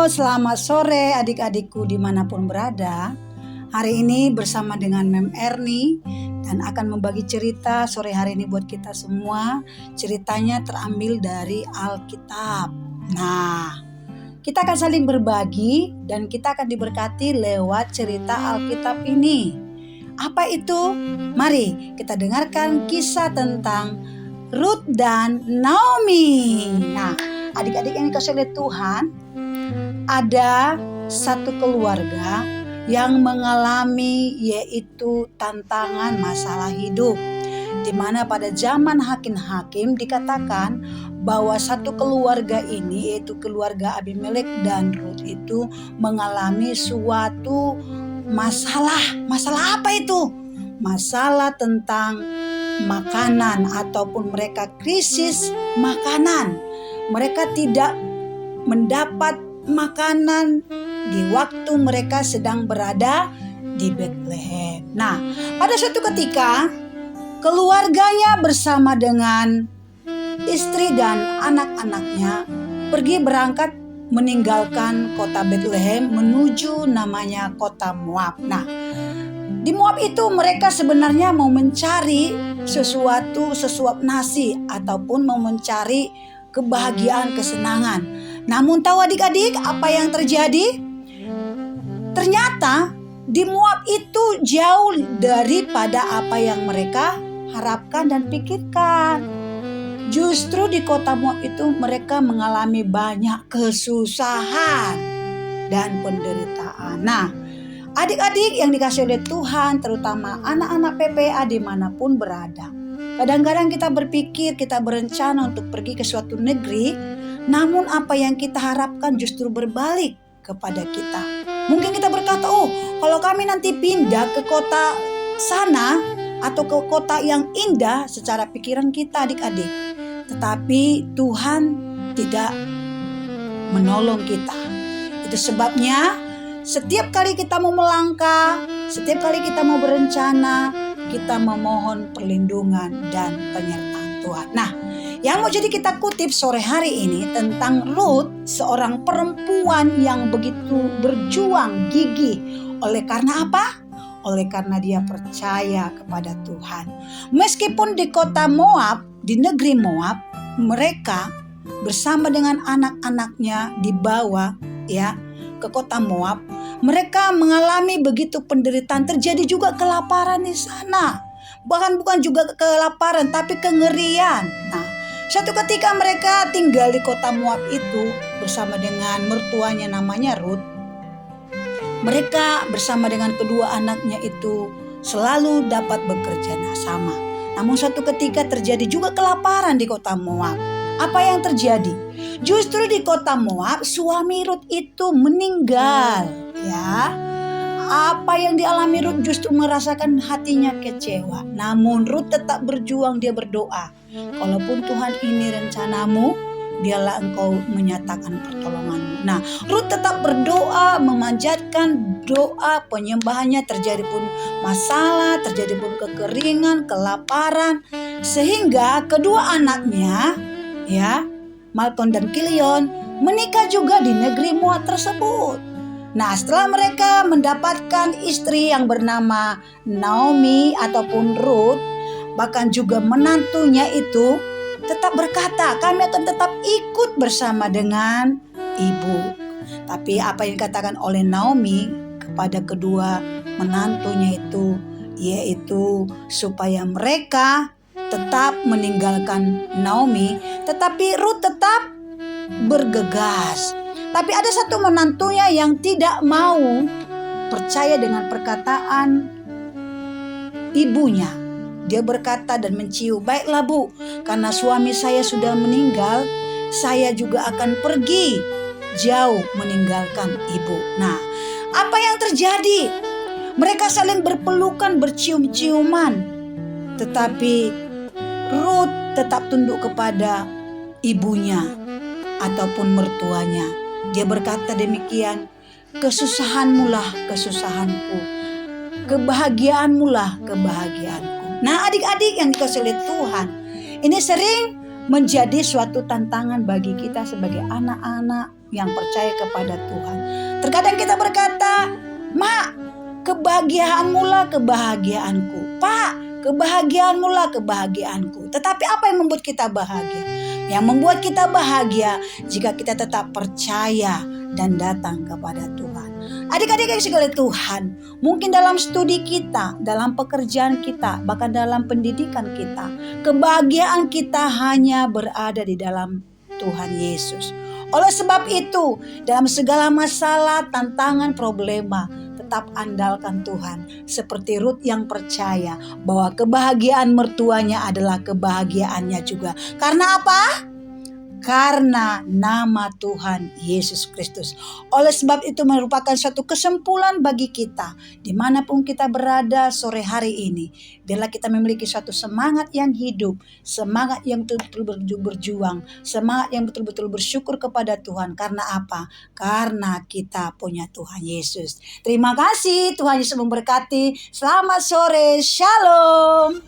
Selamat sore adik-adikku dimanapun berada. Hari ini bersama dengan Mem Erni dan akan membagi cerita sore hari ini buat kita semua. Ceritanya terambil dari Alkitab. Nah, kita akan saling berbagi dan kita akan diberkati lewat cerita Alkitab ini. Apa itu? Mari kita dengarkan kisah tentang Ruth dan Naomi. Nah, adik-adik yang dikasihi oleh Tuhan, ada satu keluarga yang mengalami yaitu tantangan masalah hidup, di mana pada zaman hakim-hakim dikatakan bahwa satu keluarga ini yaitu keluarga Abimelek dan Ruth itu mengalami suatu masalah. Masalah apa itu? Masalah tentang makanan ataupun mereka krisis makanan. Mereka tidak mendapat makanan di waktu mereka sedang berada di Bethlehem. Nah, pada suatu ketika keluarganya bersama dengan istri dan anak-anaknya pergi berangkat meninggalkan kota Bethlehem menuju namanya kota Moab. Nah, di Moab itu mereka sebenarnya mau mencari sesuap nasi ataupun mau mencari kebahagiaan, kesenangan. Namun tahu adik-adik apa yang terjadi? Ternyata di Moab itu jauh daripada apa yang mereka harapkan dan pikirkan. Justru di kota Moab itu mereka mengalami banyak kesusahan dan penderitaan. Nah, adik-adik yang dikasihi oleh Tuhan, terutama anak-anak PPA dimanapun berada. Kadang-kadang kita berpikir, kita berencana untuk pergi ke suatu negeri, namun apa yang kita harapkan justru berbalik kepada kita. Mungkin kita berkata, kalau kami nanti pindah ke kota sana atau ke kota yang indah secara pikiran kita adik-adik. Tetapi Tuhan tidak menolong kita. Itu sebabnya setiap kali kita mau melangkah, setiap kali kita mau berencana, kita memohon perlindungan dan penyertaan Tuhan. Nah, yang mau jadi kita kutip sore hari ini tentang Ruth, seorang perempuan yang begitu berjuang gigih. Oleh karena apa? Oleh karena dia percaya kepada Tuhan. Meskipun di kota Moab, di negeri Moab, mereka bersama dengan anak-anaknya dibawa ke kota Moab. Mereka mengalami begitu penderitaan, terjadi juga kelaparan di sana. Bahkan bukan juga kelaparan, tapi kengerian. Nah, suatu ketika mereka tinggal di kota Moab itu bersama dengan mertuanya namanya Ruth. Mereka bersama dengan kedua anaknya itu selalu dapat bekerja sama. Namun suatu ketika terjadi juga kelaparan di kota Moab. Apa yang terjadi? Justru di kota Moab suami Ruth itu meninggal. Apa yang dialami Ruth justru merasakan hatinya kecewa. Namun Ruth tetap berjuang, dia berdoa. Kalaupun Tuhan ini rencanamu, biarlah engkau menyatakan pertolonganmu. Nah, Ruth tetap berdoa, memanjatkan doa penyembahannya. Terjadi pun masalah, terjadi pun kekeringan, kelaparan. Sehingga kedua anaknya, Malkon dan Kilion, menikah juga di negeri Moab tersebut. Nah, setelah mereka mendapatkan istri yang bernama Naomi ataupun Ruth, bahkan juga menantunya itu tetap berkata, kami akan tetap ikut bersama dengan ibu. Tapi apa yang dikatakan oleh Naomi kepada kedua menantunya itu, yaitu supaya mereka tetap meninggalkan Naomi, tetapi Ruth tetap bergegas. Tapi ada satu menantunya yang tidak mau percaya dengan perkataan ibunya. Dia berkata dan mencium, baiklah Bu, karena suami saya sudah meninggal, saya juga akan pergi jauh meninggalkan ibu. Nah, apa yang terjadi? Mereka saling berpelukan, bercium-ciuman. Tetapi Ruth tetap tunduk kepada ibunya ataupun mertuanya. Dia berkata demikian, kesusahanmulah kesusahanku, kebahagiaanmulah kebahagiaanku. Nah, adik-adik yang dikasihi oleh Tuhan, ini sering menjadi suatu tantangan bagi kita sebagai anak-anak yang percaya kepada Tuhan. Terkadang kita berkata, "Mak, kebahagiaanmu lah kebahagiaanku. Pak, kebahagiaanmu lah kebahagiaanku." Tetapi apa yang membuat kita bahagia? Yang membuat kita bahagia jika kita tetap percaya dan datang kepada Tuhan. Adik-adik yang dikasihi oleh Tuhan, mungkin dalam studi kita, dalam pekerjaan kita, bahkan dalam pendidikan kita, kebahagiaan kita hanya berada di dalam Tuhan Yesus. Oleh sebab itu, dalam segala masalah, tantangan, problema, tetap andalkan Tuhan. Seperti Ruth yang percaya bahwa kebahagiaan mertuanya adalah kebahagiaannya juga. Karena apa? Karena nama Tuhan Yesus Kristus. Oleh sebab itu merupakan suatu kesimpulan bagi kita, dimanapun kita berada sore hari ini, biarlah kita memiliki suatu semangat yang hidup, semangat yang betul-betul berjuang, semangat yang betul-betul bersyukur kepada Tuhan. Karena apa? Karena kita punya Tuhan Yesus. Terima kasih, Tuhan Yesus memberkati. Selamat sore, shalom.